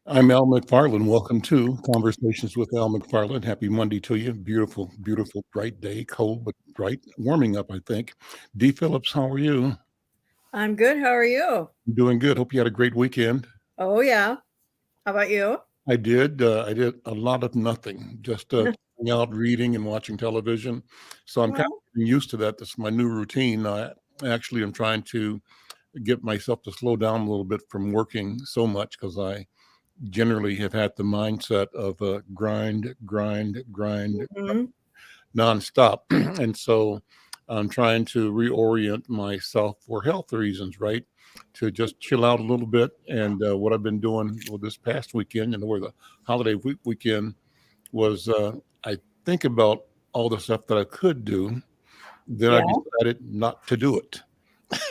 I'm Al McFarlane. Welcome to Conversations with Al McFarlane. Happy Monday to you. Beautiful, beautiful, bright day. Cold but bright. Warming up, I think. D. Phillips, how are you? I'm good. How are you? I'm doing good. Hope you had a great weekend. Oh, yeah. How about you? I did. I did a lot of nothing, just hanging out, reading, and watching television. So I'm kind Well, of getting used to that. This is my new routine. I actually am trying to get myself to slow down a little bit from working so much because I generally have had the mindset of grind, grind, grind, mhm. nonstop. And so I'm trying to reorient myself for health reasons, right? To just chill out a little bit. And what I've been doing this past weekend and where the holiday weekend was, I think about all the stuff that I could do. Then I Yeah. decided not to do it.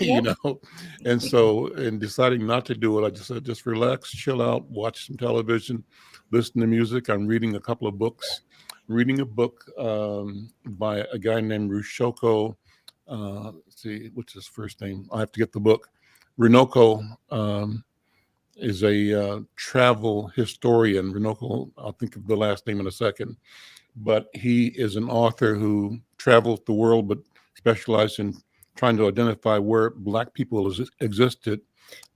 you Yep. know and so in deciding not to do it, I just said just relax, chill out, watch some television, listen to music. I'm reading a couple of books, reading a book by a guy named Rushoko. Let's see, what's his first name? I have to get the book. Runoko is a travel historian. Runoko, I'll think of the last name in a second, but he is an author who travels the world but specialized in trying to identify where Black people existed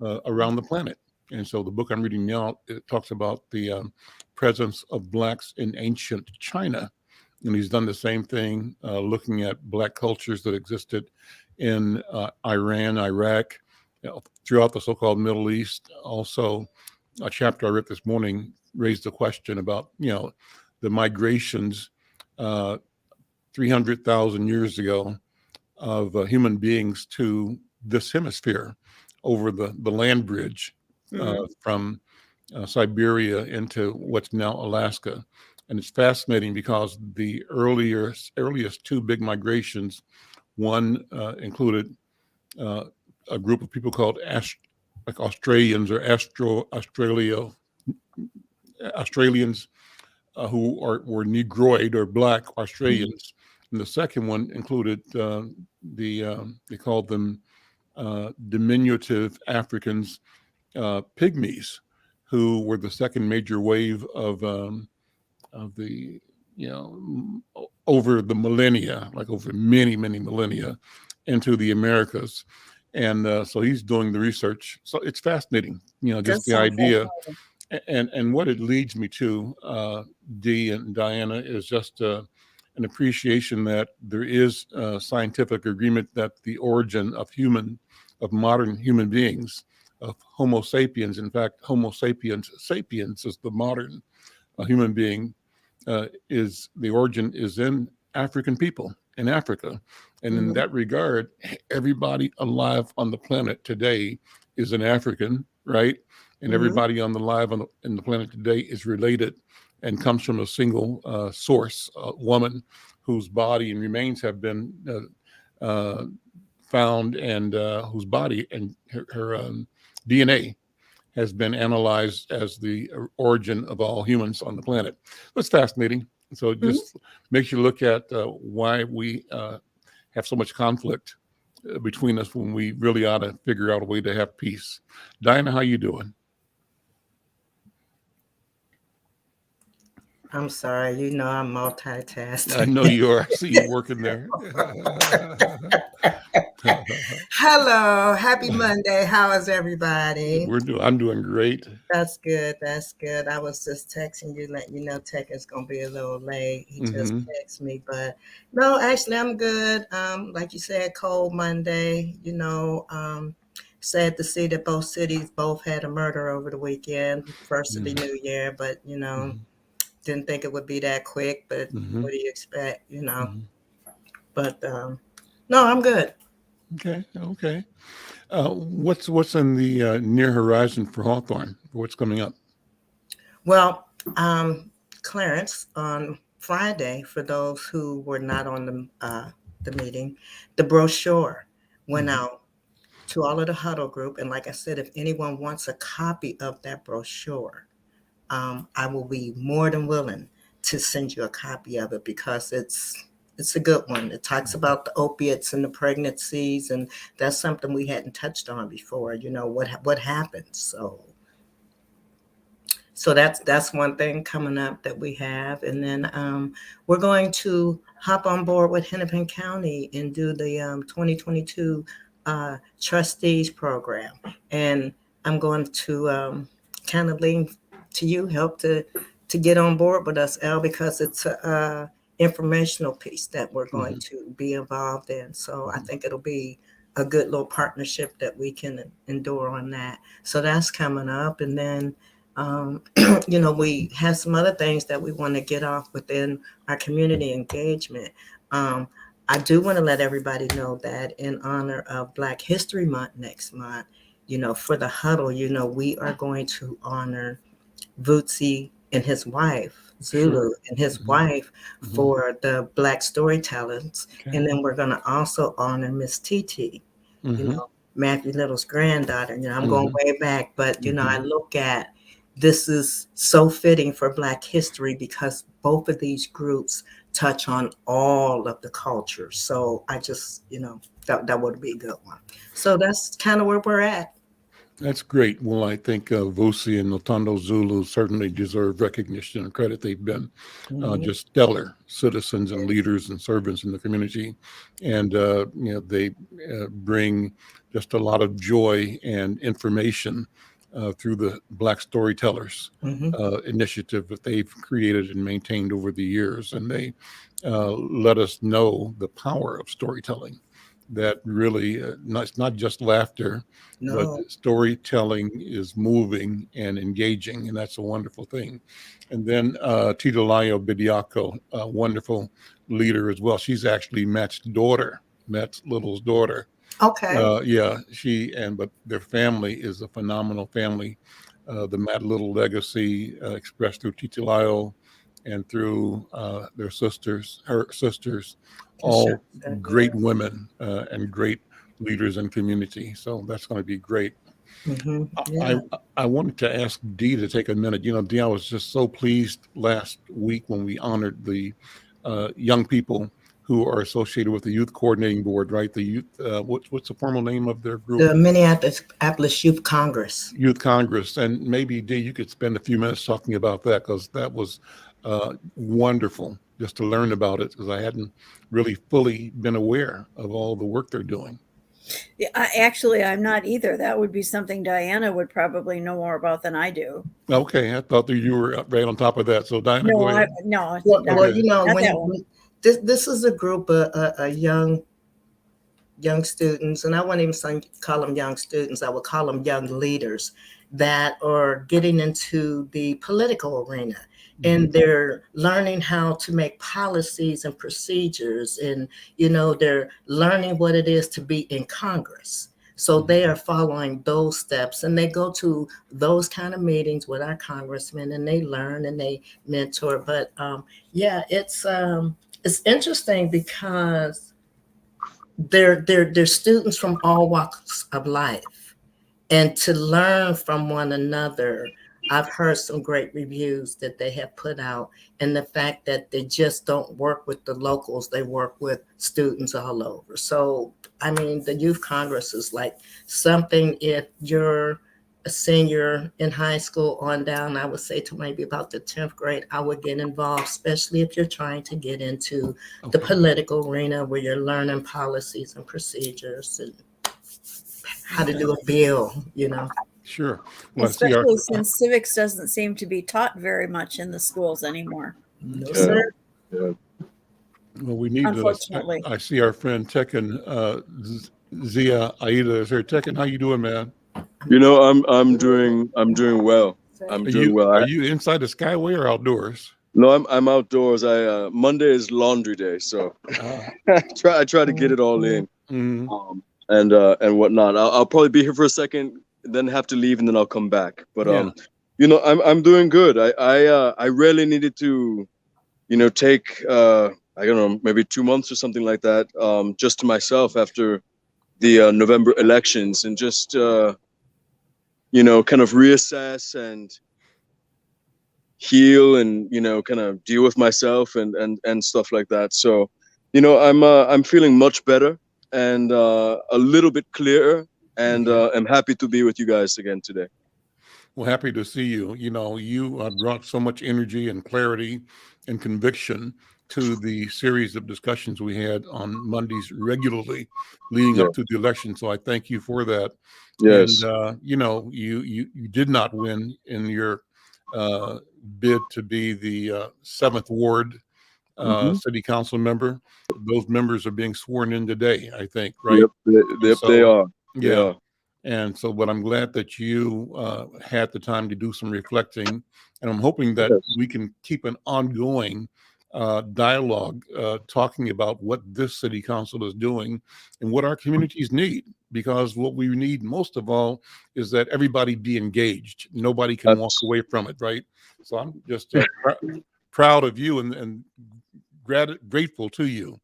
around the planet. And so the book I'm reading now, it talks about the presence of Blacks in ancient China. And he's done the same thing, looking at Black cultures that existed in Iran, Iraq, throughout the so-called Middle East. Also, a chapter I read this morning raised the question about, the migrations uh, 300,000 years ago of human beings to this hemisphere over the land bridge Mhm. from Siberia into what's now Alaska. And it's fascinating because the earliest two big migrations, one included uh, a group of people called like Australians or Australians who were Negroid or Black Australians. And the second one included they called them diminutive Africans, pygmies, who were the second major wave of the over the millennia, like over many many millennia, into the Americas. And so he's doing the research. So it's fascinating, That just the sounds idea. fascinating. And what it leads me to, Dee and Diana, is just an appreciation that there is scientific agreement that the origin of modern human beings, of Homo sapiens, in fact, Homo sapiens sapiens is the modern human being, is the origin is in African people in Africa. And in Mhm. that regard, everybody alive on the planet today is an African, right? And Mhm. everybody on the live in the planet today is related and comes from a single source, a woman whose body and remains have been found, and whose body and her DNA has been analyzed as the origin of all humans on the planet. That's fascinating. So it Mhm. just makes you look at why we have so much conflict between us when we really ought to figure out a way to have peace. Diana, how you doing? I'm sorry, I'm I multitasking. know you are. I see you working there. Hello, happy Monday. How is everybody? I'm doing great. That's good. That's good. I was just texting you, letting you know Tech is gonna be a little late. He just Hmm. texted me, but no, actually I'm good. Like you said, cold Monday. Sad to see that both cities both had a murder over the weekend, first of the new year, but didn't think it would be that quick. But Hmm. what do you expect? Hmm. But no, I'm good. Okay, okay. What's in the near horizon for Hawthorne? What's coming up? Well, Clarence, on Friday, for those who were not on the meeting, the brochure went Hmm. out to all of the huddle group. And like I said, if anyone wants a copy of that brochure, I will be more than willing to send you a copy of it because it's a good one. It talks about the opiates and the pregnancies, and that's something we hadn't touched on before. What happens. So that's one thing coming up that we have. And then we're going to hop on board with Hennepin County and do the 2022 trustees program. And I'm going to kind of lean to you, help to get on board with us, Elle, because it's a informational piece that we're going to be involved in. So I think it'll be a good little partnership that we can endure on that. So that's coming up. And then we have some other things that we want to get off within our community engagement. I do want to let everybody know that in honor of Black History Month next month, for the huddle, we are going to honor Vusi and his wife, Zulu, and his wife for the Black storytellers. Okay. And then we're going to also honor Miss Titi, Matthew Little's granddaughter. I'm going way back, but, I look at this is so fitting for Black history because both of these groups touch on all of the cultures. So I just, that would be a good one. So that's kind of where we're at. That's great. Well, I think Vusi and Lotondo Zulu certainly deserve recognition and credit. They've been just stellar citizens and leaders and servants in the community. And, they bring just a lot of joy and information through the Black Storytellers initiative that they've created and maintained over the years. And they let us know the power of storytelling, that really it's not just laughter, but storytelling is moving and engaging, and that's a wonderful thing. And then Titalayo Bidiako, a wonderful leader as well. She's actually Matt's Little's daughter. Okay. But their family is a phenomenal family. The Matt Little legacy expressed through Titilayo and through her sisters, all great women and great leaders in community. So that's going to be great. I wanted to ask Dee to take a minute. Dee, I was just so pleased last week when we honored the young people who are associated with the Youth Coordinating Board, right? The youth, what's the formal name of their group? The Minneapolis Youth Congress. Youth Congress. And maybe, Dee, you could spend a few minutes talking about that, because that was wonderful just to learn about it, because I hadn't really fully been aware of all the work they're doing. Yeah, I'm not either. That would be something Diana would probably know more about than I do. Okay, I thought that you were right on top of that. So Diana, go ahead. This is a group of young students, and I wouldn't even call them young students. I would call them young leaders that are getting into the political arena. And they're learning how to make policies and procedures, and they're learning what it is to be in Congress. So they are following those steps, and they go to those kind of meetings with our congressmen, and they learn and they mentor. But it's interesting because they're students from all walks of life, and to learn from one another. I've heard some great reviews that they have put out, and the fact that they just don't work with the locals, they work with students all over. So, the Youth Congress is like something, if you're a senior in high school on down, I would say to maybe about the 10th grade, I would get involved, especially if you're trying to get into the political arena where you're learning policies and procedures and how to do a bill, Sure. Well, especially since civics doesn't seem to be taught very much in the schools anymore. No, sir. Yeah. Well, we need unfortunately. I see our friend Tekken Zia Aida is here. Tekken, how you doing, man? I'm doing well. Are you inside the Skyway or outdoors? No, I'm outdoors. Monday is laundry day, so I try to get it all in, and whatnot. I'll probably be here for a second, then have to leave, and then I'll come back. But I'm doing good. I really needed to, take I don't know, maybe 2 months or something like that, just to myself after the November elections, and just kind of reassess and heal, and kind of deal with myself and stuff like that. So I'm feeling much better and a little bit clearer, and I'm happy to be with you guys again today. Well, happy to see you. You know, you brought so much energy and clarity and conviction to the series of discussions we had on Mondays regularly leading Yeah. up to the election. So I thank you for that. And, Yes. you know, you did not win in your bid to be the 7th Ward Hmm. city council member. Those members are being sworn in today, I think, right? Yep. Yep. They So, are. They yeah. are. And so, but I'm glad that you had the time to do some reflecting, and I'm hoping that Yes. we can keep an ongoing dialogue talking about what this city council is doing and what our communities need. Because what we need most of all is that everybody be engaged. Nobody can walk That's. away from it, right? So I'm just proud of you and grateful to you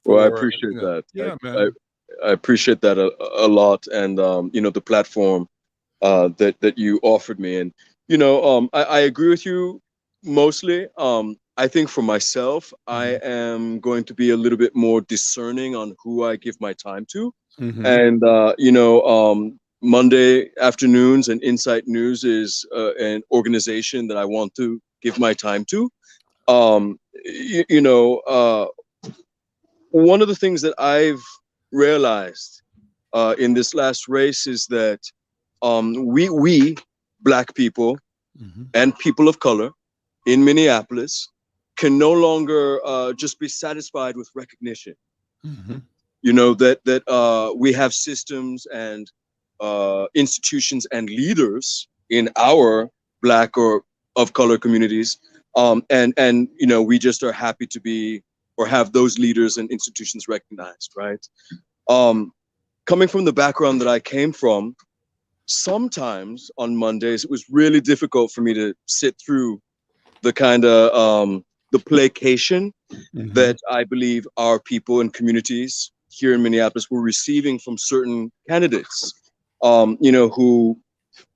Well, I for appreciate that. yeah, I, man. I appreciate that a lot, and you know, the platform that you offered me, and you know, I agree with you mostly. I think for myself, I Mhm. am going to be a little bit more discerning on who I give my time to, Mhm. and you know, Monday afternoons and Insight News is an organization that I want to give my time to. You know, one of the things that I've realized in this last race is that we black people Mhm. and people of color in Minneapolis can no longer just be satisfied with recognition. Mhm. You know that we have systems and institutions and leaders in our black or of color communities, and you know we just are happy to be or have those leaders and institutions recognized, right? Um, Coming from the background that I came from, sometimes on Mondays it was really difficult for me to sit through the kind of the placation Mhm. that I believe our people and communities here in Minneapolis were receiving from certain candidates, you know, who,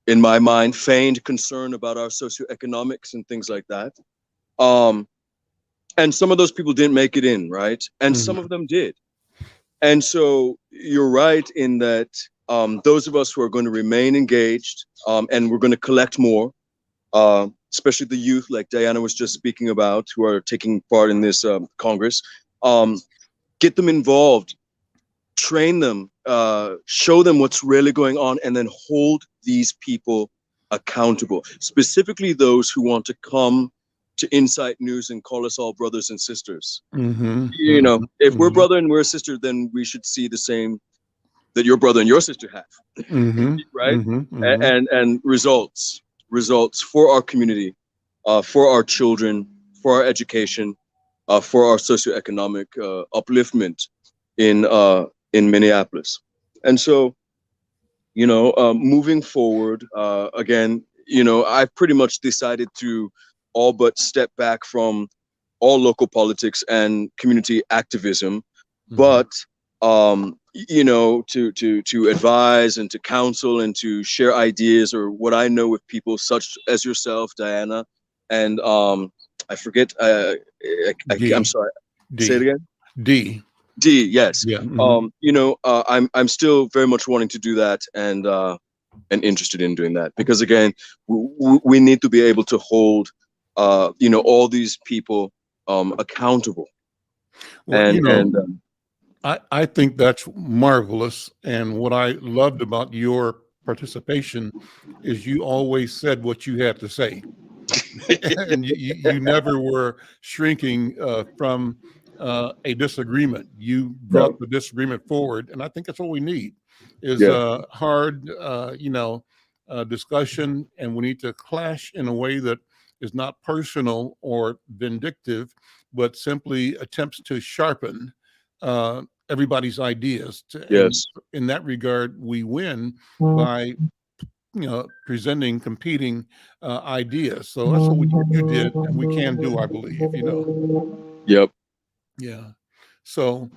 in my mind, feigned concern about our socioeconomics and things like that. Um, and some of those people didn't make it in, right? And some Mhm. of them did. And so you're right in that those of us who are going to remain engaged and we're going to collect more, especially the youth, like Diana was just speaking about, who are taking part in this Congress, um, get them involved, train them, show them what's really going on, and then hold these people accountable, specifically those who want to come to Insight News and call us all brothers and sisters. Mhm. You know, Mhm. if we're Mhm. brother and we're sister, then we should see the same that your brother and your sister have, Mhm. right? Mhm. Mhm. And results for our community, for our children, for our education, for our socioeconomic upliftment in Minneapolis. And so, you know, moving forward, again, you know, I've pretty much decided to all but step back from all local politics and community activism, Mhm. but you know, to advise and to counsel and to share ideas or what I know with people such as yourself, Diana, and I forget. I'm D. sorry. Say it D. again. D. D. Yes. Yeah. Mhm. You know, I'm still very much wanting to do that and interested in doing that because again, we need to be able to hold you know all these people accountable Well, you know, and I think that's marvelous. And what I loved about your participation is you always said what you had to say. And you never were shrinking from a disagreement. You brought no, the disagreement forward, and I think that's what we need is yeah, a hard, you know, discussion, and we need to clash in a way that is not personal or vindictive, but simply attempts to sharpen everybody's ideas. And yes, in that regard, we win by presenting competing ideas. So that's what you did, and we can do, I believe. You know, yep. yeah. So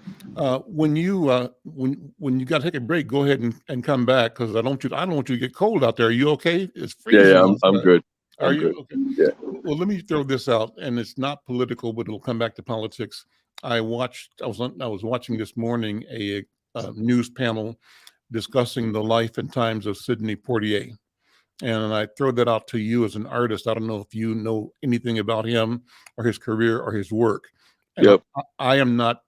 when you got to take a break, go ahead and come back because I don't want you to get cold out there. Are you okay? It's Yeah, freezing I'm outside. good. Are I'm you good. okay? Yeah. Well, let me throw this out, and it's not political, but it'll come back to politics. I was watching this morning a news panel discussing the life and times of Sidney Poitier. And I throw that out to you as an artist. I don't know if you know anything about him or his career or his work. And Yep. I am not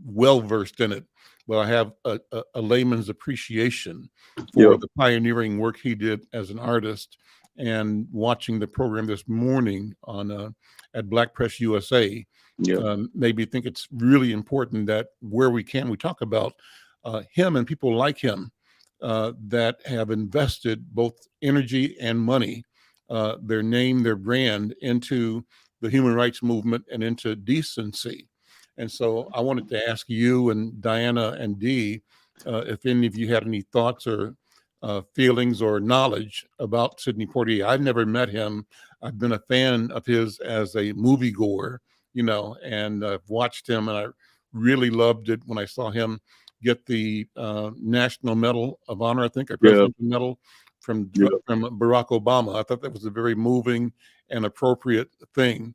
well versed in it, but I have a layman's appreciation for Yep. the pioneering work he did as an artist. And watching the program this morning on at Black Press USA Yep. made me think it's really important that where we can, we talk about him and people like him that have invested both energy and money, their name, their brand into the human rights movement and into decency. And so I wanted to ask you and Diana and Dee if any of you had any thoughts or feelings or knowledge about Sidney Poitier. I've never met him. I've been a fan of his as a moviegoer, and I've watched him, and I really loved it when I saw him get the National Medal of Honor, I think, a Presidential Medal from Barack Obama. I thought that was a very moving and appropriate thing.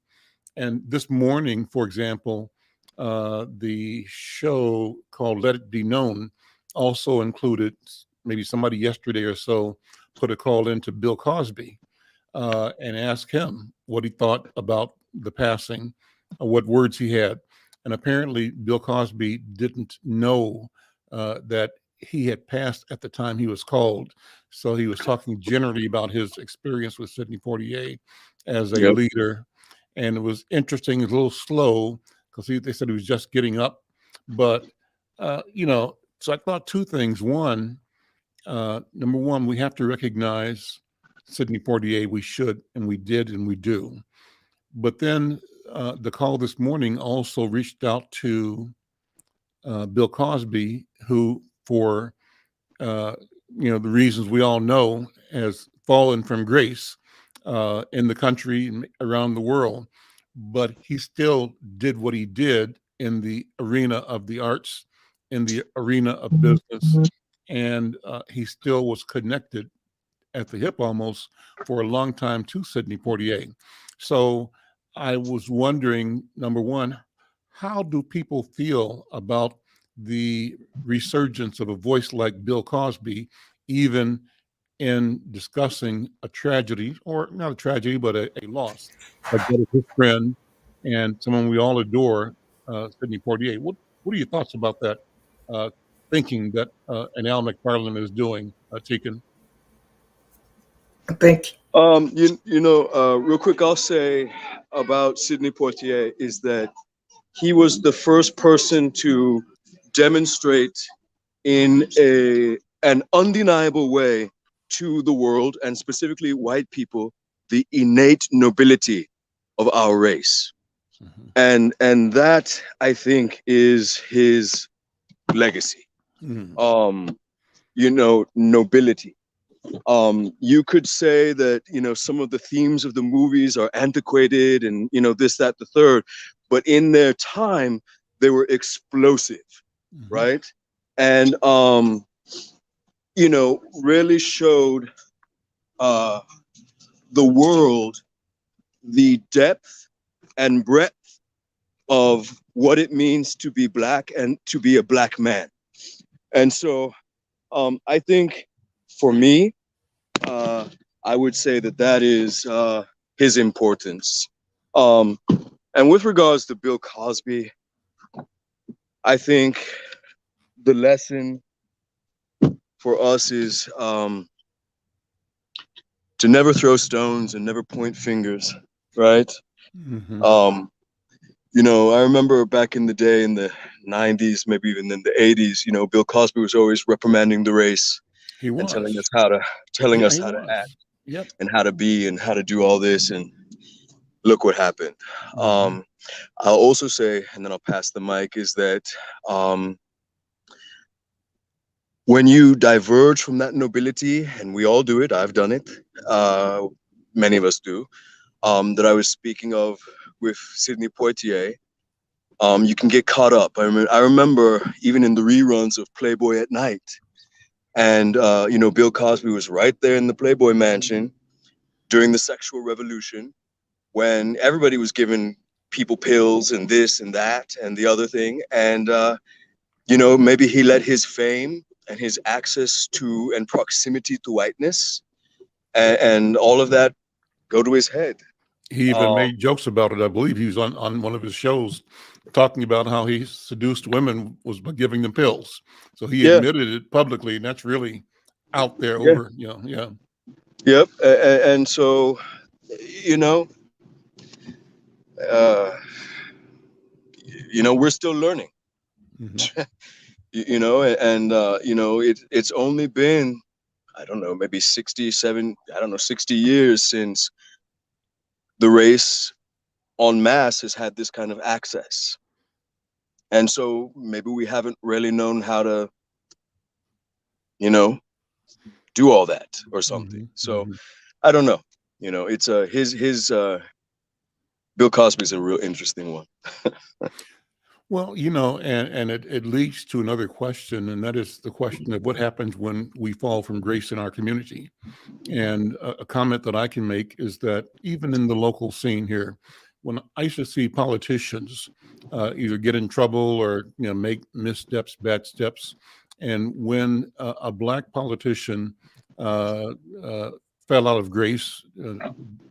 And this morning, for example, the show called Let It Be Known also included, maybe somebody yesterday or so put a call into Bill Cosby and asked him what he thought about the passing, what words he had. And apparently Bill Cosby didn't know that he had passed at the time he was called. So he was talking generally about his experience with Sidney Poitier as a leader. And it was interesting, it was a little slow because they said he was just getting up. But, so I thought two things. One, number one, we have to recognize Sidney Poitier. We should, and we did, and we do. But then the call this morning also reached out to Bill Cosby, who, for the reasons we all know, has fallen from grace in the country and around the world. But he still did what he did in the arena of the arts, in the arena of business, and he still was connected at the hip almost for a long time to Sidney Poitier. So I was wondering, number one, how do people feel about the resurgence of a voice like Bill Cosby, even in discussing a tragedy, or not a tragedy, but a loss, like that of his friend and someone we all adore, Sidney Poitier. What are your thoughts about that thinking that an Al McFarlane is doing, Tegan? I think real quick, I'll say about Sidney Poitier is that he was the first person to demonstrate in an undeniable way to the world, and specifically white people, the innate nobility of our race. And that, I think, is his legacy. Nobility. You could say that, some of the themes of the movies are antiquated and, this, that, the third, but in their time, they were explosive, right? And, really showed the world the depth and breadth of what it means to be Black and to be a Black man. And so I think for me, I would say that is his importance. And with regards to Bill Cosby, I think the lesson for us is to never throw stones and never point fingers, right? I remember back in the day in the 90s, maybe even in the 80s, Bill Cosby was always reprimanding the race. He was. And telling us how to act and how to be and how to do all this. And look what happened. I'll also say, and then I'll pass the mic, is that when you diverge from that nobility, and we all do it, I've done it, many of us do, that I was speaking of with Sidney Poitier, you can get caught up. I remember even in the reruns of Playboy at Night, and Bill Cosby was right there in the Playboy Mansion during the sexual revolution, when everybody was giving people pills and this and that and the other thing. And, maybe he let his fame and his access to and proximity to whiteness and all of that go to his head. He even made jokes about it. I believe he was on one of his shows talking about how he seduced women was by giving them pills. So he Yeah. admitted it publicly, and that's really out there Yeah. over, yeah. Yep. And so, you know, uh, we're still learning. Mhm. It's only been, I don't know, maybe 60 years since the race en masse has had this kind of access. And so maybe we haven't really known how to, do all that or something. Mhm. So Mhm. I don't know. It's his Bill Cosby's a real interesting one. Well, and it leads to another question, and that is the question of what happens when we fall from grace in our community. And a comment that I can make is that even in the local scene here, when I used to see politicians either get in trouble or make missteps, bad steps, and when a black politician uh, uh, fell out of grace,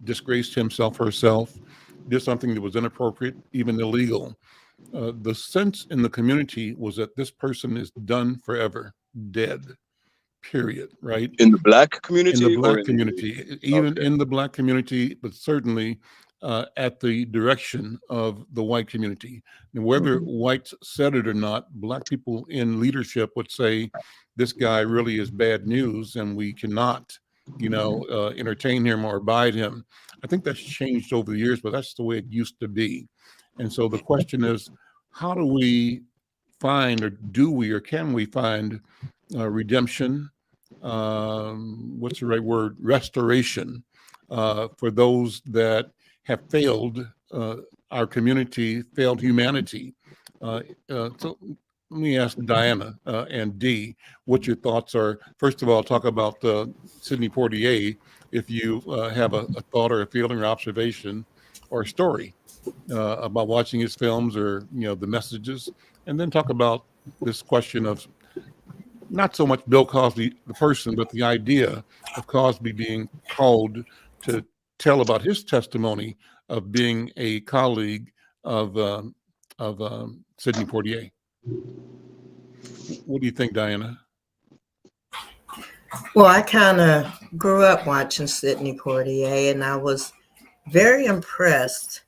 disgraced himself, herself, did something that was inappropriate, even illegal, the sense in the community was that this person is done forever, dead, period, right? In the black In the community or black in the community, even okay. in the black community, but certainly at the direction of the white community. And whether Mhm. whites said it or not, black people in leadership would say, this guy really is bad news and we cannot, entertain him or abide him. I think that's changed over the years, but that's the way it used to be. And so the question is, how do we find, or do we, or can we find redemption? What's the right word? Restoration for those that have failed our community, failed humanity. So let me ask Diana and Dee what your thoughts are. First of all, talk about Sidney Poitier. If you have a thought or a feeling or observation or a story about watching his films or the messages, and then talk about this question of not so much Bill Cosby, the person, but the idea of Cosby being called to tell about his testimony of being a colleague of Sidney Poitier. What do you think, Diana? Well, I kind of grew up watching Sidney Poitier, and I was very impressed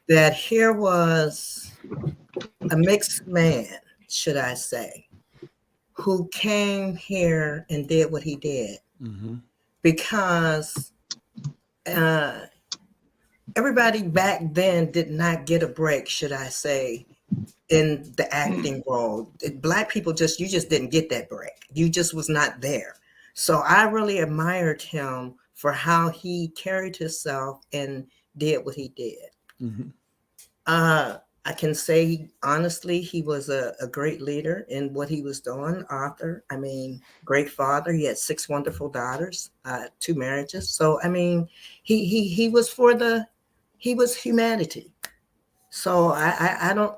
that here was a mixed man, should I say, who came here and did what he did. Mm-hmm. Because everybody back then did not get a break, should I say, in the acting world. Black people you just didn't get that break. You just was not there. So I really admired him for how he carried himself and did what he did. Mm-hmm. I can say honestly, he was a great leader in what he was doing. Author, I mean, great father. He had 6 wonderful daughters, 2 marriages. So I mean, he was he was humanity. So I don't,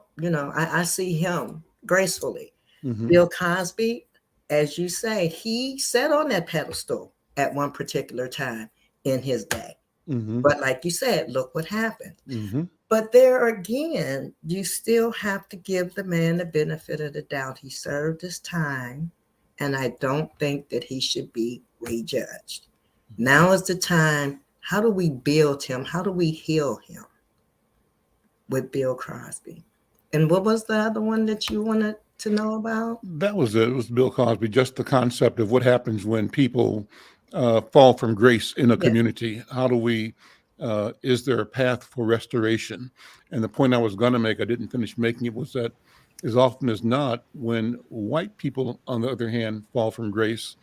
I see him gracefully. Mm-hmm. Bill Cosby, as you say, he sat on that pedestal at one particular time in his day. Mm-hmm. But like you said, look what happened. Mm-hmm. But there again, you still have to give the man the benefit of the doubt. He served his time, and I don't think that he should be rejudged. Now is the time. How do we build him? How do we heal him? With Bill Cosby. And what was the other one that you wanted to know about? That was it. It was Bill Cosby. Just the concept of what happens when people fall from grace in a community. How do we? Is there a path for restoration? And the point I was going to make, I didn't finish making it, was that as often as not, when white people, on the other hand, fall from grace,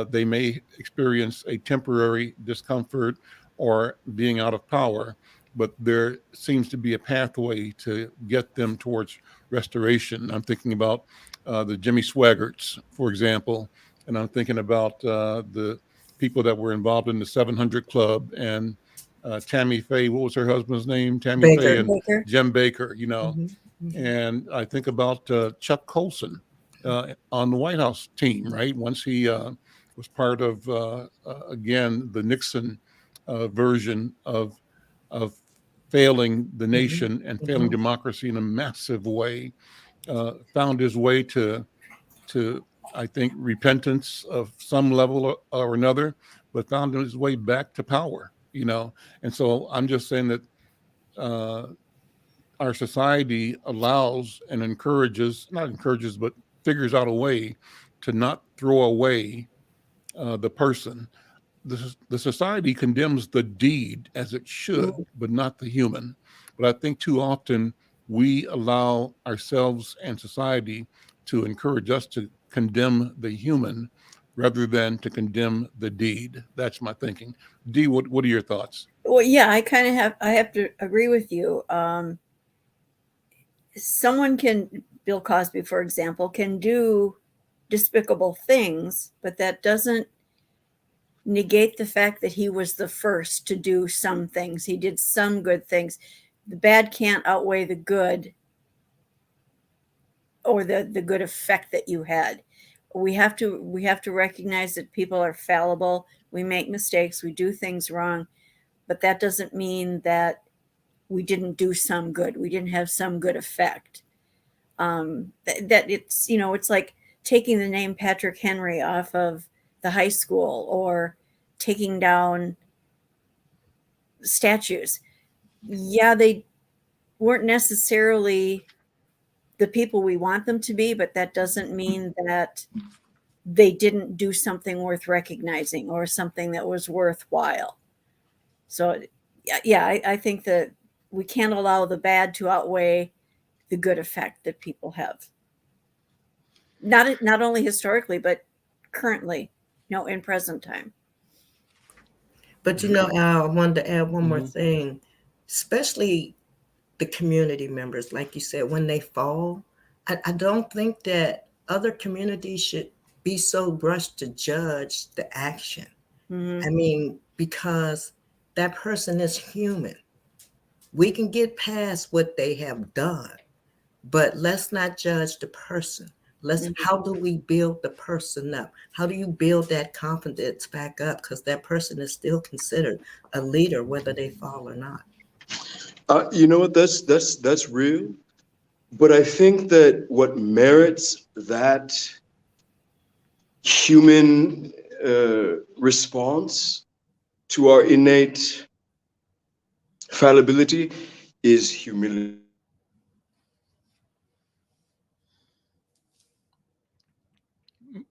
they may experience a temporary discomfort or being out of power, but there seems to be a pathway to get them towards restoration. I'm thinking about the Jimmy Swaggarts, for example, and I'm thinking about the people that were involved in the 700 Club and Tammy Faye. What was her husband's name? Tammy Baker. Faye and Baker. Jim Baker. Mm-hmm. Mm-hmm. And I think about Chuck Colson on the White House team. Right, once he was part of again the Nixon version of failing the nation and failing democracy in a massive way. Found his way to I think repentance of some level or another, but found his way back to power. And so I'm just saying that our society allows and encourages, not encourages, but figures out a way to not throw away the person. The society condemns the deed as it should, but not the human. But I think too often we allow ourselves and society to encourage us to condemn the human rather than to condemn the deed. That's my thinking. Dee, what are your thoughts? Well, yeah, I have to agree with you. Bill Cosby, for example, can do despicable things, but that doesn't negate the fact that he was the first to do some things. He did some good things. The bad can't outweigh the good, or the good effect that you had. We have to recognize that people are fallible. We make mistakes. We do things wrong, but that doesn't mean that we didn't do some good. We didn't have some good effect. That it's, it's like taking the name Patrick Henry off of the high school or taking down statues. Yeah, they weren't necessarily the people we want them to be, but that doesn't mean that they didn't do something worth recognizing or something that was worthwhile. So, yeah, I think that we can't allow the bad to outweigh the good effect that people have. Not only historically, but currently, in present time. But I wanted to add one more thing, especially the community members, like you said, when they fall, I don't think that other communities should be so rushed to judge the action. I mean, because that person is human. We can get past what they have done, but let's not judge the person. How do we build the person up? How do you build that confidence back up? Because that person is still considered a leader, whether they fall or not. You know what? That's real. But I think that what merits that human response to our innate fallibility is humility.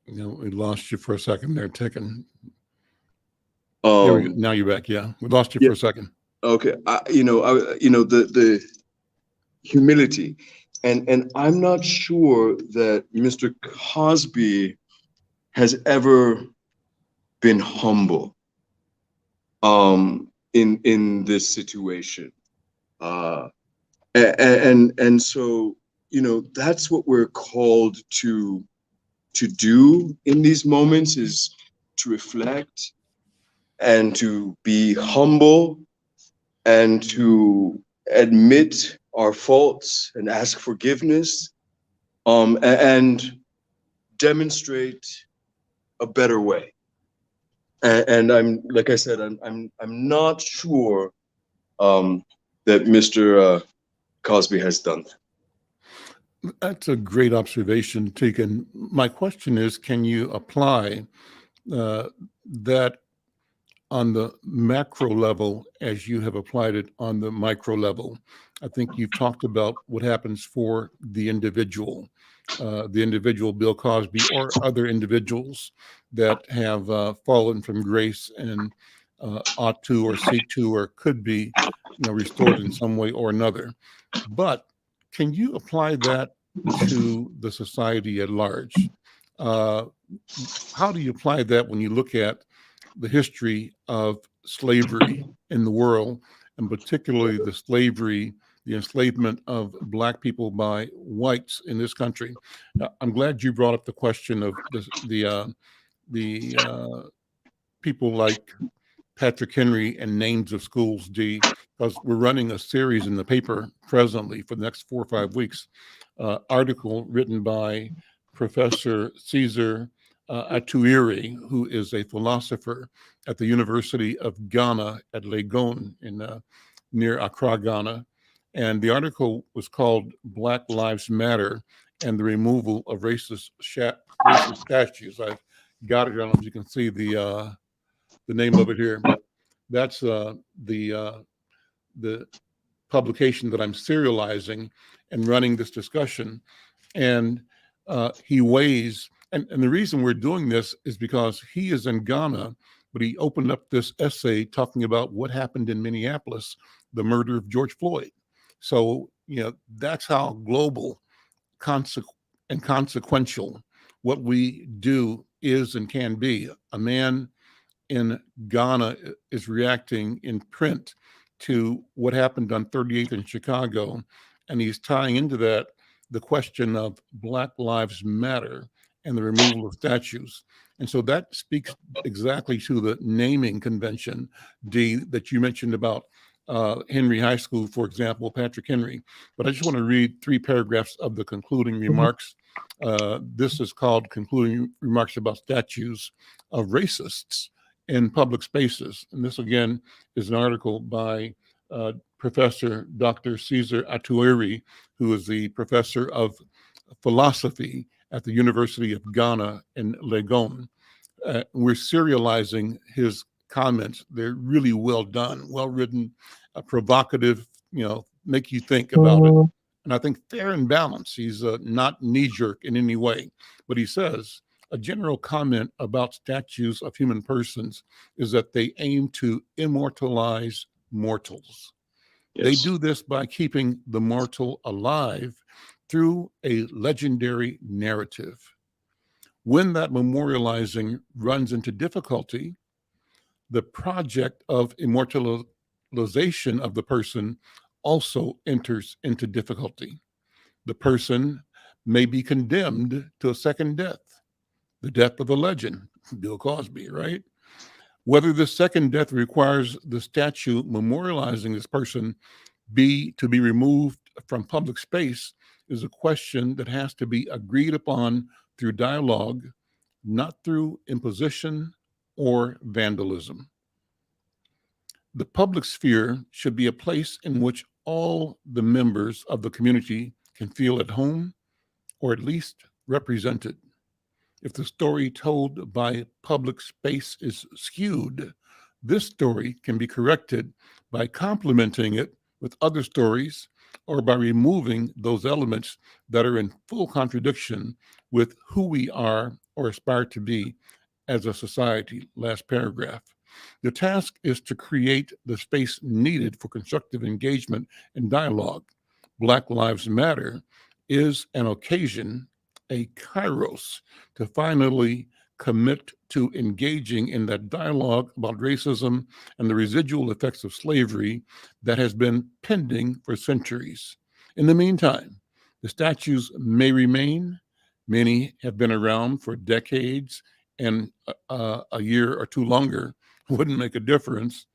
We lost you for a second there, Ticken. Now you're back. Yeah, we lost you for a second. Okay, the humility, and I'm not sure that Mr. Cosby has ever been humble in this situation, and so that's what we're called to do in these moments, is to reflect and to be humble and to admit our faults and ask forgiveness, and demonstrate a better way. And I'm, like I said, I'm not sure that Mr. Cosby has done that. That's a great observation, Tegan. My question is, can you apply that on the macro level as you have applied it on the micro level? I think you've talked about what happens for the individual Bill Cosby, or other individuals that have fallen from grace and ought to or seek to or could be restored in some way or another. But can you apply that to the society at large? How do you apply that when you look at the history of slavery in the world, and particularly the enslavement of Black people by whites in this country? I'm glad you brought up the question of the people like Patrick Henry and names of schools, Dee, because we're running a series in the paper presently for the next 4 or 5 weeks, article written by Professor Caesar Atuiri, who is a philosopher at the University of Ghana at Legon in near Accra, Ghana. And the article was called Black Lives Matter and the Removal of Racist Statues. I've got it. I don't know if you can see the name of it here. That's the publication that I'm serializing and running this discussion. And he weighs, and the reason we're doing this is because he is in Ghana, but he opened up this essay talking about what happened in Minneapolis, the murder of George Floyd. So, that's how global and consequential what we do is and can be. A man in Ghana is reacting in print to what happened on 38th in Chicago, and he's tying into that the question of Black Lives Matter and the removal of statues. And so that speaks exactly to the naming convention, Dee, that you mentioned about Henry High School, for example, Patrick Henry. But I just want to read 3 paragraphs of the concluding remarks. This is called Concluding Remarks About Statues of Racists in Public Spaces. And this, again, is an article by Professor Dr. Caesar Atuiri, who is the professor of philosophy at the University of Ghana in Legon. We're serializing his comments. They're really well done, well written, provocative, make you think about it. And I think fair and balanced. He's not knee-jerk in any way. But he says, a general comment about statues of human persons is that they aim to immortalize mortals. Yes. They do this by keeping the mortal alive through a legendary narrative. When that memorializing runs into difficulty, the project of immortalization of the person also enters into difficulty. The person may be condemned to a second death, the death of a legend, Bill Cosby, right? Whether the second death requires the statue memorializing this person to be removed from public space is a question that has to be agreed upon through dialogue, not through imposition or vandalism. The public sphere should be a place in which all the members of the community can feel at home or at least represented. If the story told by public space is skewed, this story can be corrected by complementing it with other stories or by removing those elements that are in full contradiction with who we are or aspire to be as a society. Last paragraph. The task is to create the space needed for constructive engagement and dialogue. Black Lives Matter is an occasion, a kairos, to finally commit to engaging in that dialogue about racism and the residual effects of slavery that has been pending for centuries. In the meantime, the statues may remain. Many have been around for decades, and a year or two longer wouldn't make a difference.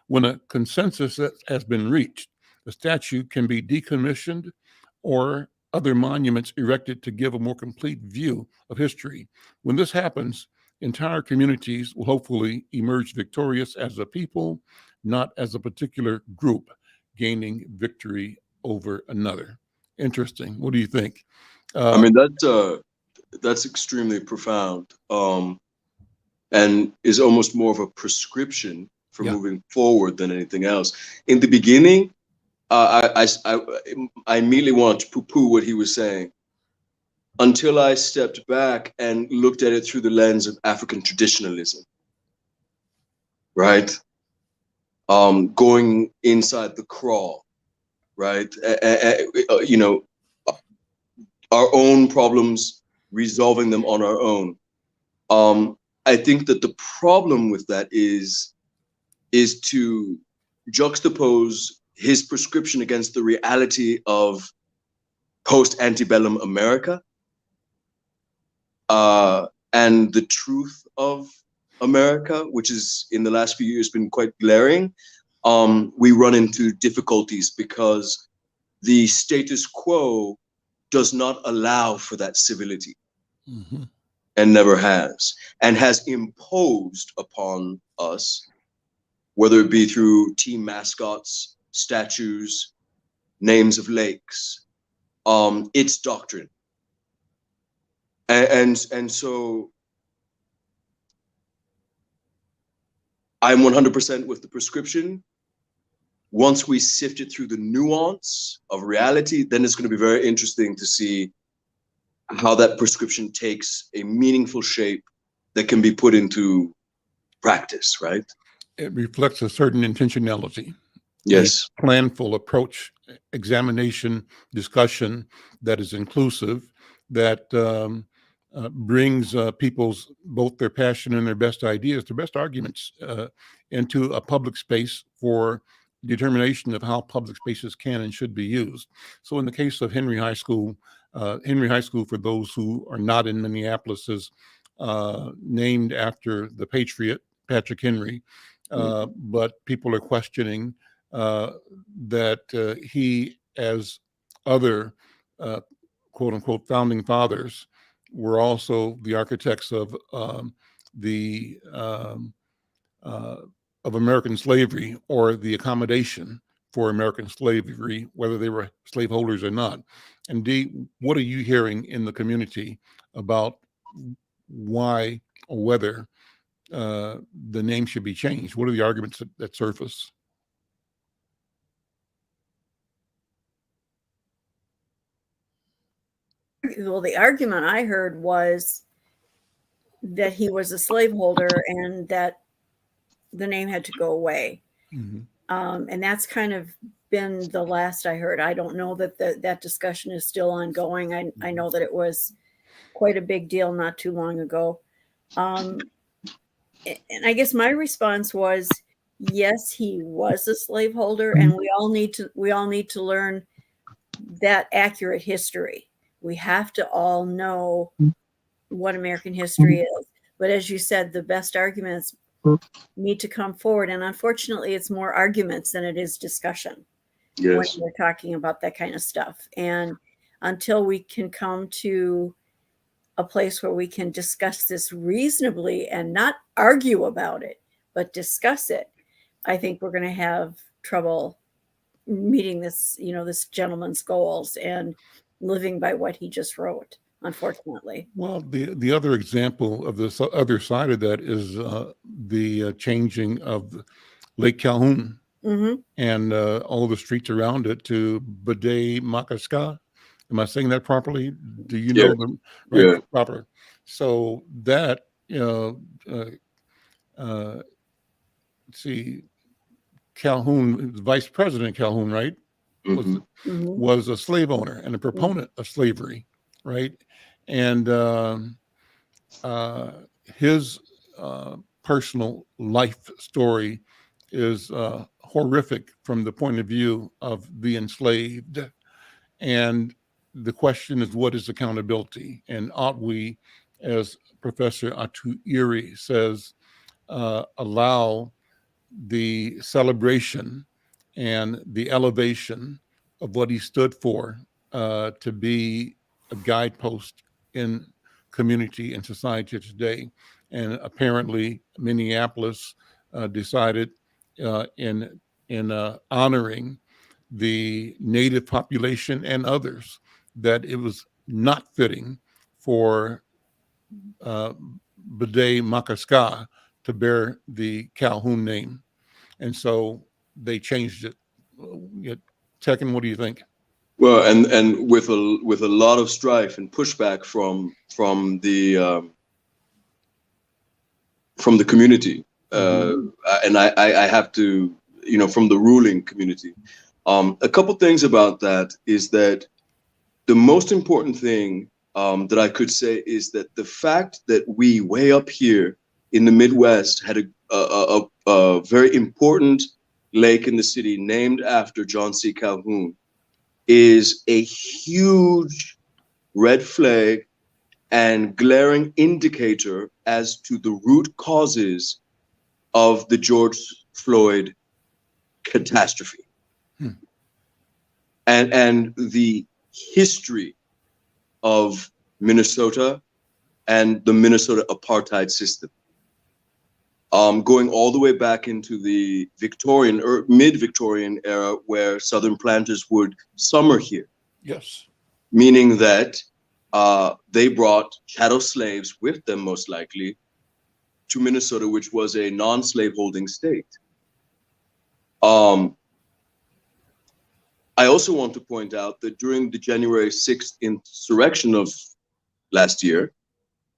When a consensus has been reached, the statue can be decommissioned or other monuments erected to give a more complete view of history. When this happens, entire communities will hopefully emerge victorious as a people, not as a particular group gaining victory over another. Interesting. What do you think? I mean, that's extremely profound, and is almost more of a prescription for moving forward than anything else. In the beginning, I immediately wanted to poo-poo what he was saying until I stepped back and looked at it through the lens of African traditionalism, right? Going inside the crawl, right? Our own problems, resolving them on our own. I think that the problem with that is to juxtapose his prescription against the reality of post-antebellum America and the truth of America, which is in the last few years been quite glaring. We run into difficulties because the status quo does not allow for that civility. Mm-hmm. and never has, and has imposed upon us, whether it be through team mascots, statues, names of lakes, its doctrine. And so I'm 100% with the prescription. Once we sift it through the nuance of reality, then it's going to be very interesting to see how that prescription takes a meaningful shape that can be put into practice, right? It reflects a certain intentionality. Yes. A planful approach, examination, discussion that is inclusive, that brings people's, both their passion and their best ideas, their best arguments into a public space for determination of how public spaces can and should be used. So in the case of Henry High School, for those who are not in Minneapolis, is named after the patriot, Patrick Henry. But people are questioning that he, as other quote unquote founding fathers, were also the architects of American slavery, or the accommodation for American slavery, whether they were slaveholders or not. And Dee, what are you hearing in the community about why or whether the name should be changed? What are the arguments that surface? Well, the argument I heard was that he was a slaveholder and that the name had to go away. Mm-hmm. And that's kind of been the last I heard. I don't know that that discussion is still ongoing. I know that it was quite a big deal not too long ago. And I guess my response was, yes, he was a slaveholder, and we all need to learn that accurate history. We have to all know what American history is. But as you said, the best arguments need to come forward. And unfortunately, it's more arguments than it is discussion when we're talking about that kind of stuff. And until we can come to a place where we can discuss this reasonably and not argue about it, but discuss it, I think we're going to have trouble meeting this, this gentleman's goals and living by what he just wrote, unfortunately. Well, the other example of this other side of that is the changing of Lake Calhoun and all the streets around it to Bade Makaska. Am I saying that properly? Do you know them right proper? So that, let's see, Calhoun, Vice President Calhoun, right, was a slave owner and a proponent of slavery, right? And his personal life story is horrific from the point of view of the enslaved. And the question is, what is accountability? And ought we, as Professor Atuiri says, allow the celebration and the elevation of what he stood for to be a guidepost in community and society today? And apparently Minneapolis decided in honoring the native population and others that it was not fitting for Bade Makaska to bear the Calhoun name. And so they changed it. Tekken, what do you think? Well, and with a lot of strife and pushback from the community, and I have to, from the ruling community. A couple things about that is that the most important thing that I could say is that the fact that we way up here in the Midwest had a very important lake in the city named after John C. Calhoun is a huge red flag and glaring indicator as to the root causes of the George Floyd catastrophe. And the history of Minnesota and the Minnesota apartheid system. Going all the way back into the Victorian or mid-Victorian era, where Southern planters would summer here. Yes. Meaning that they brought chattel slaves with them, most likely, to Minnesota, which was a non-slave holding state. I also want to point out that during the January 6th insurrection of last year,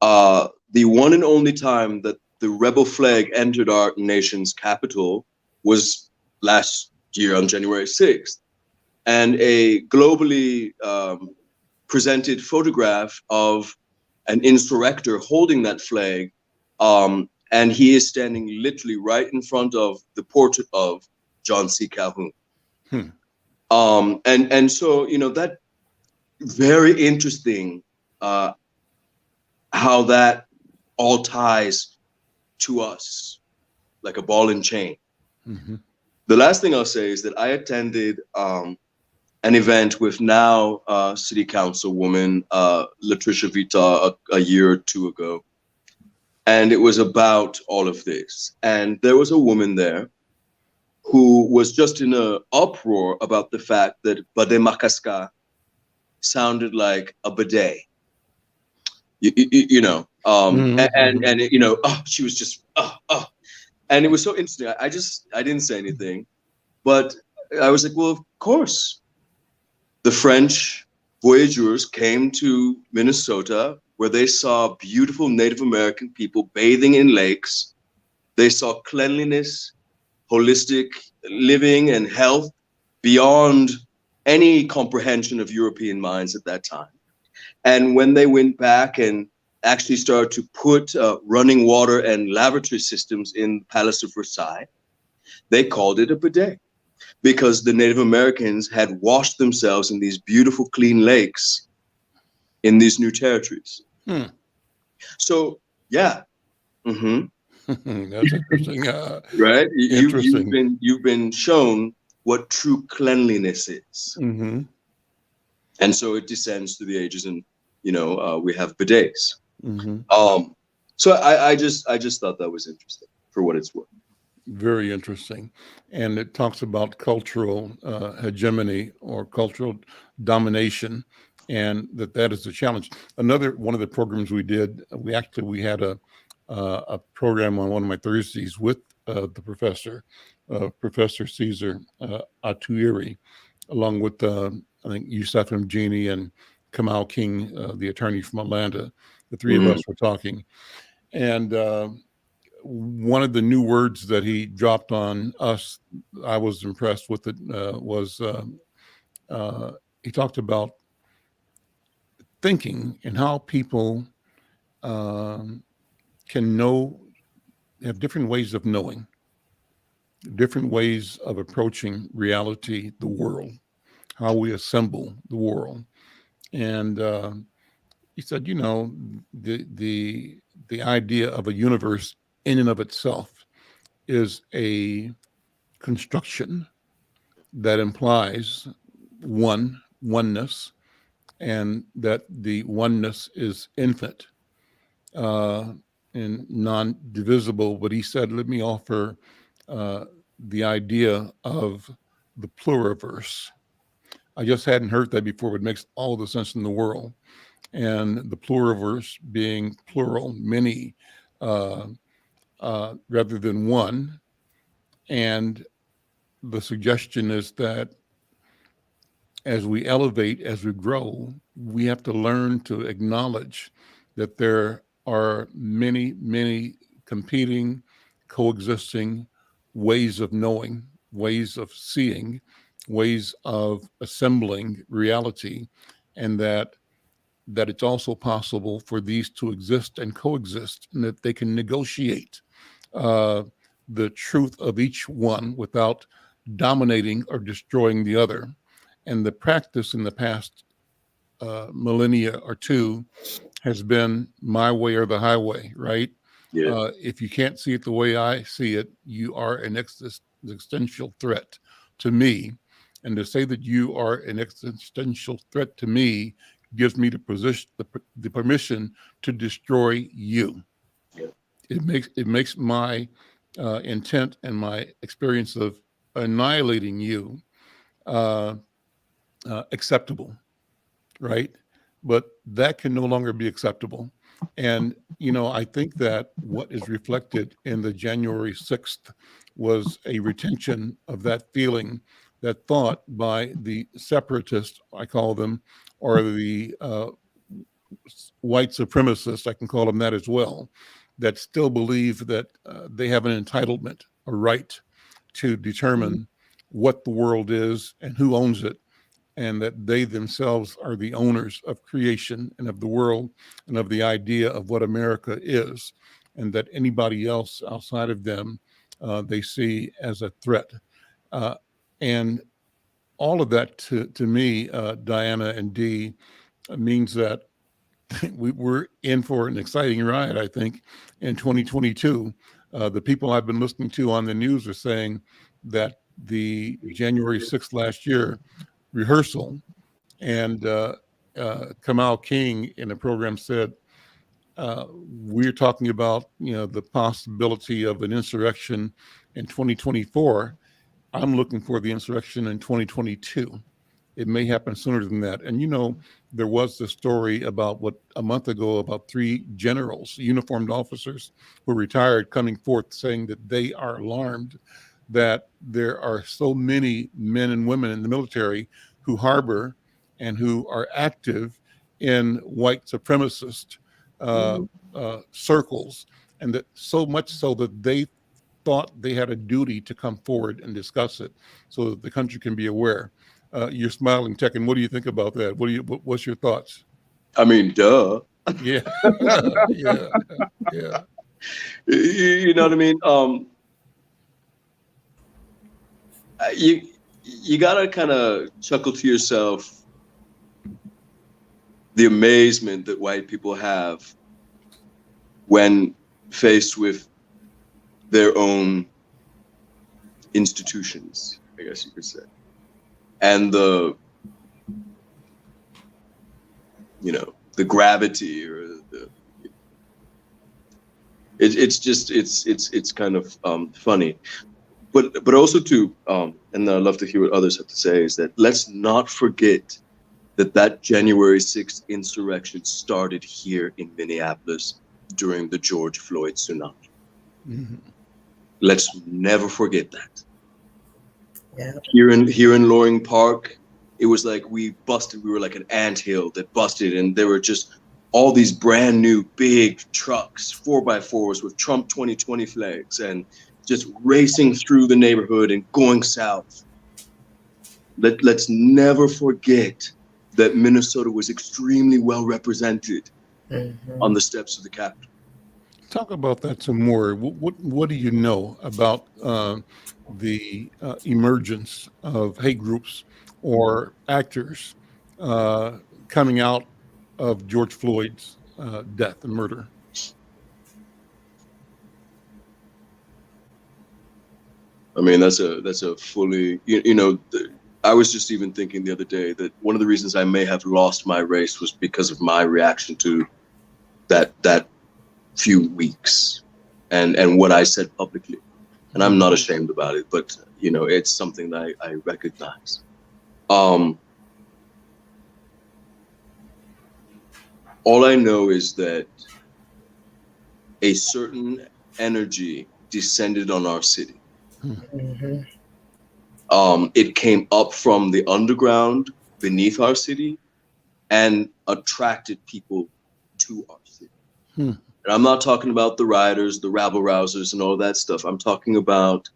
the one and only time that the rebel flag entered our nation's capital was last year on January 6th. And a globally presented photograph of an insurrector holding that flag, and he is standing literally right in front of the portrait of John C. Calhoun. And so, you know, that very interesting how that all ties to us like a ball and chain. The last thing I'll say is that I attended an event with now City Councilwoman Latricia Vita a year or two ago. And it was about all of this. And there was a woman there who was just in an uproar about the fact that Bade Makaska sounded like a bidet. You know, and you know, she was just, and it was so interesting. I didn't say anything, but I was like, well, of course. The French voyageurs came to Minnesota where they saw beautiful Native American people bathing in lakes. They saw cleanliness, holistic living, and health beyond any comprehension of European minds at that time. And when they went back and actually started to put running water and lavatory systems in the Palace of Versailles, they called it a bidet because the Native Americans had washed themselves in these beautiful, clean lakes in these new territories. So, yeah. That's interesting. Right? Interesting. You've been shown what true cleanliness is. And so it descends through the ages, and you know, we have bidets. So I just thought that was interesting for what it's worth. Very interesting. And it talks about cultural hegemony or cultural domination, and that is a challenge. Another one of the programs we did, we had a program on one of my Thursdays with the professor, Professor Caesar Atuiri, along with I think Yusuf Mjini and Kamal King, the attorney from Atlanta. The three of us were talking, and one of the new words that he dropped on us, I was impressed with it, was he talked about thinking and how people can have different ways of knowing, different ways of approaching reality, the world, how we assemble the world. And he said, you know, the idea of a universe in and of itself is a construction that implies oneness, and that the oneness is infinite and non-divisible. But he said, let me offer the idea of the pluriverse. I just hadn't heard that before, but it makes all the sense in the world. And the pluriverse being plural, many, rather than one. And the suggestion is that as we elevate, as we grow, we have to learn to acknowledge that there are many, many competing, coexisting ways of knowing, ways of seeing, ways of assembling reality, and that it's also possible for these to exist and coexist, and that they can negotiate the truth of each one without dominating or destroying the other. And the practice in the past millennia or two has been my way or the highway, right? Yeah. If you can't see it the way I see it, you are an existential threat to me. And to say that you are an existential threat to me gives me the permission to destroy you. Yeah. It makes my intent and my experience of annihilating you acceptable, right? But that can no longer be acceptable. And, I think that what is reflected in the January 6th was a retention of that feeling, that thought by the separatists, I call them, or the white supremacists, I can call them that as well, that still believe that they have an entitlement, a right to determine what the world is and who owns it, and that they themselves are the owners of creation and of the world and of the idea of what America is, and that anybody else outside of them they see as a threat. And all of that to me, Diana and Dee, means that we're in for an exciting ride, I think, in 2022. The people I've been listening to on the news are saying that the January 6th last year rehearsal, and Kamal King in the program said, we're talking about, the possibility of an insurrection in 2024. I'm looking for the insurrection in 2022. It may happen sooner than that. And, there was the story about a month ago about 3 generals, uniformed officers who retired, coming forth saying that they are alarmed that there are so many men and women in the military who harbor and who are active in white supremacist circles, and that so much so that they thought they had a duty to come forward and discuss it so that the country can be aware. You're smiling, Tekken. What do you think about that? What's your thoughts? I mean, duh. Yeah. Yeah. Yeah. You know what I mean? You gotta kind of chuckle to yourself the amazement that white people have when faced with their own institutions, I guess you could say, and the gravity or it's kind of funny. But also too, and I'd love to hear what others have to say, is that let's not forget that January 6th insurrection started here in Minneapolis during the George Floyd tsunami. Mm-hmm. Let's never forget that. Yeah. Here in Loring Park, it was like we were like an anthill that busted, and there were just all these brand new big trucks, 4x4s with Trump 2020 flags, and just racing through the neighborhood and going south. Let's never forget that Minnesota was extremely well represented on the steps of the Capitol. Talk about that some more. What do you know about the emergence of hate groups or actors coming out of George Floyd's death and murder? I mean, that's a fully, I was just even thinking the other day that one of the reasons I may have lost my race was because of my reaction to that few weeks and what I said publicly. And I'm not ashamed about it, but it's something that I recognize. All I know is that a certain energy descended on our city. Mm-hmm. It came up from the underground beneath our city and attracted people to our city. And I'm not talking about the rioters, the rabble rousers, and all that stuff. I'm talking about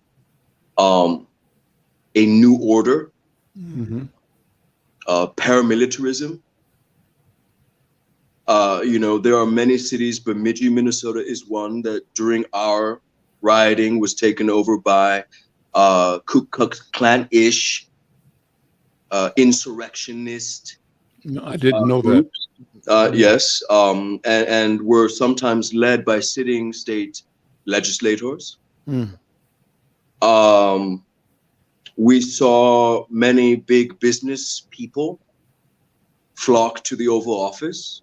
a new order, paramilitarism. There are many cities. Bemidji, Minnesota is one that during our rioting was taken over by Ku Klux Klan-ish insurrectionist. No, I didn't know groups. Yes, and were sometimes led by sitting state legislators. We saw many big business people flock to the Oval Office.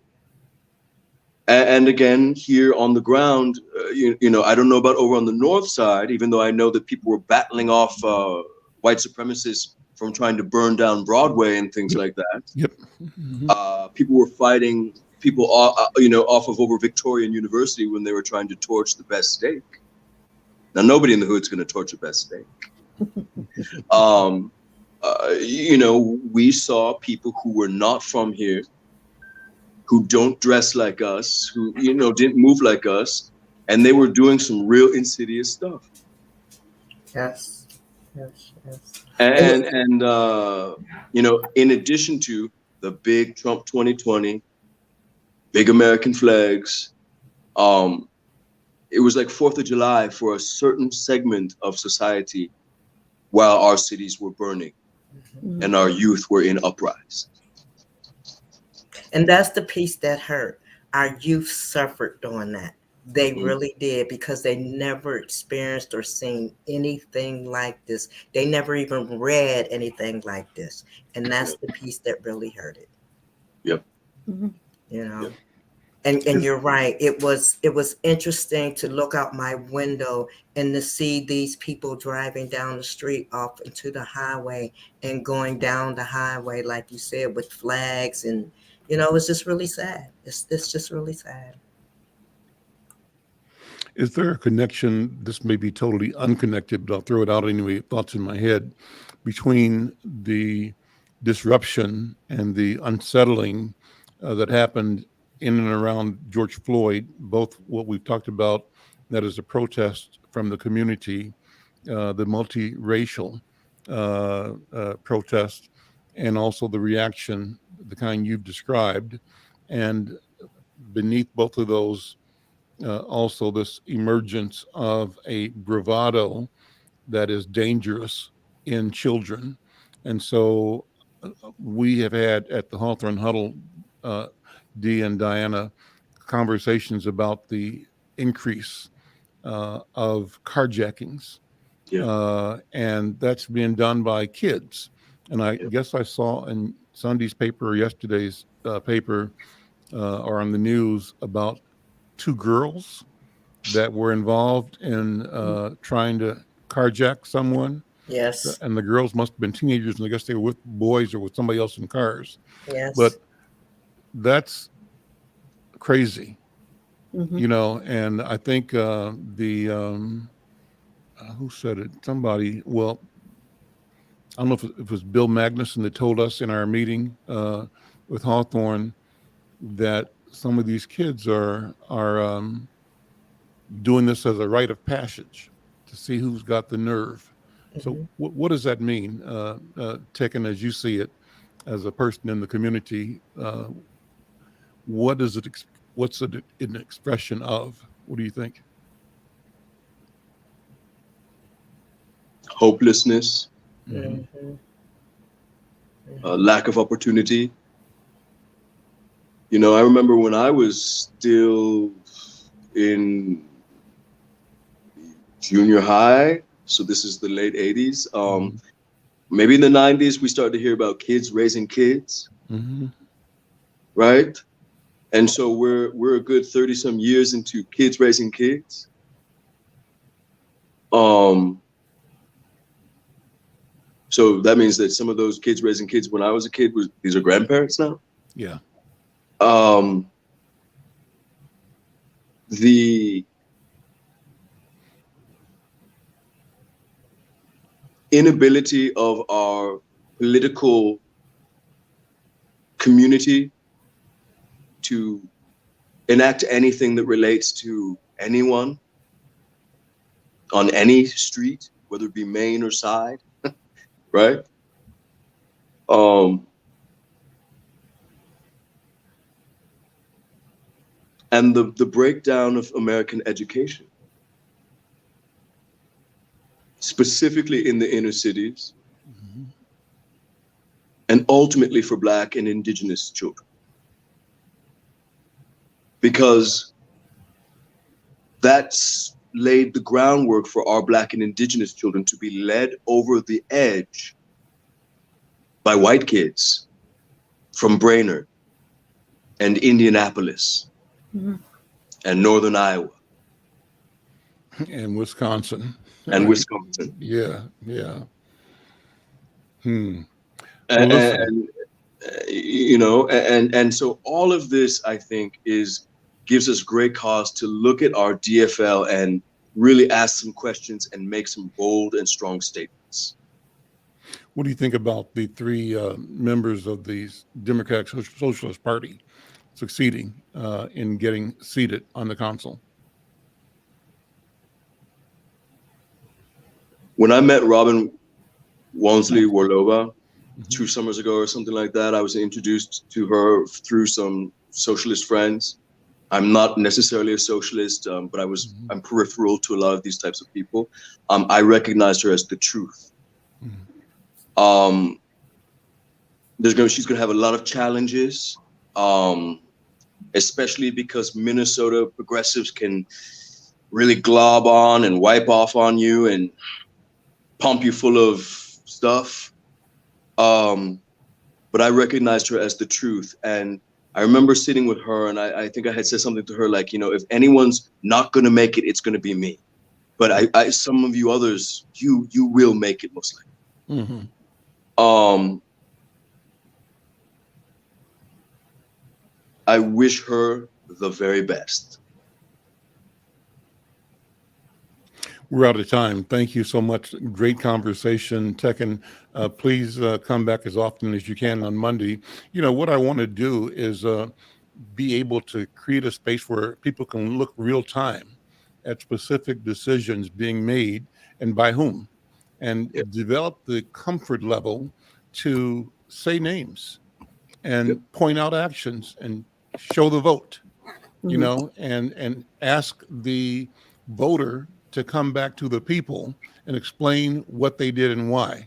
And again, here on the ground, you know, I don't know about over on the north side, even though I know that people were battling off white supremacists from trying to burn down Broadway and things like that. Yep. People were fighting people, you know, off of over Victorian University when they were trying to torch the best steak. Now, nobody in the hood's going to torch the best steak. You know, we saw people who were not from here, who don't dress like us, who, you know, didn't move like us, and they were doing some real insidious stuff. Yes. And you know, in addition to the big Trump 2020, big American flags, it was like 4th of July for a certain segment of society while our cities were burning and our youth were in uprise. And that's the piece that hurt. Our youth suffered doing that. They really did, because they never experienced or seen anything like this. They never even read anything like this. And that's the piece that really hurt it. Yep. You know. Yep. And you're right. It was interesting to look out my window and to see these people driving down the street off into the highway and going down the highway, like you said, with flags. And, you know, it's just really sad. It's just really sad. Is there a connection, this may be totally unconnected, but I'll throw it out anyway, thoughts in my head, between the disruption and the unsettling that happened in and around George Floyd, both what we've talked about, that is a protest from the community, the multiracial protest, and also the reaction, the kind you've described. And beneath both of those, also this emergence of a bravado that is dangerous in children. And so we have had at the Hawthorne Huddle, Dee and Diana, conversations about the increase of carjackings. And that's being done by kids. And I guess I saw in Sunday's paper or yesterday's paper or on the news about 2 girls that were involved in trying to carjack someone. Yes. And the girls must have been teenagers, and I guess they were with boys or with somebody else in cars. Yes. But that's crazy, you know. And I think who said it? Somebody, well, I don't know if it was Bill Magnuson that told us in our meeting with Hawthorne that some of these kids are doing this as a rite of passage to see who's got the nerve. So what does that mean, Tekken, as you see it, as a person in the community? What is it? What's it an expression of? What do you think? Hopelessness, lack of opportunity. You know, I remember when I was still in junior high, so this is the late 80s. Maybe in the 90s, we started to hear about kids raising kids, right? And so we're a good 30 some years into kids raising kids. So that means that some of those kids raising kids when I was a kid these are grandparents now. Yeah. The inability of our political community to enact anything that relates to anyone on any street, whether it be main or side, right? And the breakdown of American education, specifically in the inner cities, and ultimately for Black and Indigenous children. Because that's laid the groundwork for our Black and Indigenous children to be led over the edge by white kids from Brainerd and Indianapolis Mhm. and Northern Iowa And Wisconsin. and Wisconsin. Yeah, yeah. Hmm. Well, And, listen. and you know, and so all of this, I think, gives us great cause to look at our DFL and really ask some questions and make some bold and strong statements. What do you think about the three members of the Democratic Socialist Party succeeding in getting seated on the council? When I met Robin Walmsley Warlova Mhm. 2 summers ago or something like that, I was introduced to her through some socialist friends. I'm not necessarily a socialist, but I'm peripheral to a lot of these types of people. I recognized her as the truth. Mhm. She's gonna have a lot of challenges, especially because Minnesota progressives can really glob on and wipe off on you and pump you full of stuff. But I recognized her as the truth. And I remember sitting with her, and I think I had said something to her like, you know, if anyone's not going to make it, it's going to be me. But some of you others, you will make it most likely. Mm-hmm. I wish her the very best. We're out of time. Thank you so much. Great conversation, Tekken. Please come back as often as you can on Monday. You know, what I want to do is be able to create a space where people can look real time at specific decisions being made and by whom, and develop the comfort level to say names and point out actions and show the vote, you know, and ask the voter to come back to the people and explain what they did and why,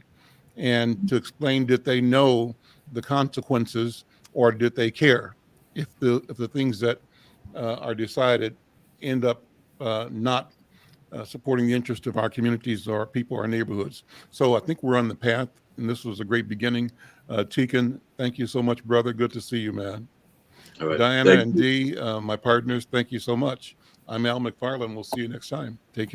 and to explain, did they know the consequences or did they care if the things that are decided end up not supporting the interest of our communities or our people, our neighborhoods. So I think we're on the path, and this was a great beginning. Tegan, thank you so much, brother. Good to see you, man. All right. Diana and Dee, my partners, thank you so much. I'm Al McFarlane. We'll see you next time. Take care.